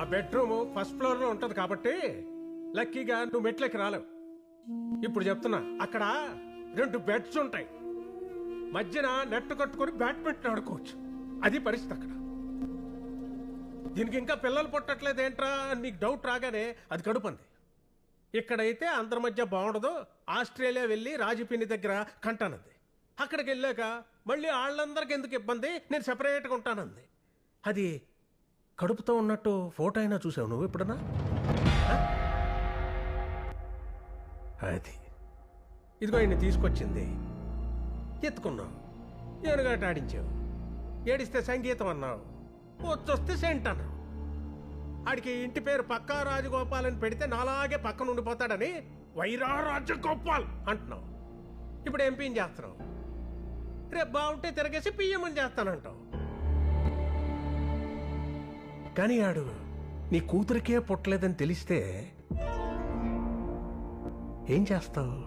మా bedroom first floor లో ఉంటది కాబట్టి లక్కీగా నువ్వు మెట్లకి రాలేవు. ఇప్పుడు చెప్తున్నా, అక్కడ 2 బెడ్స్ ఉంటాయి, మధ్యన నెట్ కట్టుకొని బ్యాడ్మింటన్ ఆడుకోవచ్చు. అది పరిస్థితి అక్కడ. దీనికి ఇంకా పిల్లలు పుట్టట్లేదు ఏంట్రా అని నీకు డౌట్ రాగానే అది కడుపుంది. ఇక్కడైతే అందరి మధ్య బాగుండదు, ఆస్ట్రేలియా వెళ్ళి రాజపిన్ని దగ్గర కంటానంది. అక్కడికి వెళ్ళాక మళ్ళీ వాళ్ళందరికి ఎందుకు ఇబ్బంది, నేను సెపరేట్గా ఉంటానంది. అది కడుపుతో ఉన్నట్టు ఫోటో అయినా చూసావు నువ్వు ఎప్పుడన్నా? అది ఇదిగో ఇన్ని తీసుకొచ్చింది, ఎత్తుకున్నావు, ఏనుగాట ఆడించావు, ఏడిస్తే సంగీతం అన్నావు, వచ్చొస్తే సెంట్ అన్నావు. ఆడికి ఇంటి పేరు పక్కా రాజగోపాల్ అని పెడితే నాలాగే పక్కన ఉండిపోతాడని వైరా రాజగోపాల్ అంటున్నావు. ఇప్పుడు ఎంపీని చేస్తున్నావు, రేపు బాగుంటే తిరగేసి పిఎం అని చేస్తానంటావు. కానీ ఆడు నీ కూతురికే పుట్టలేదని తెలిస్తే ఏం చేస్తావు?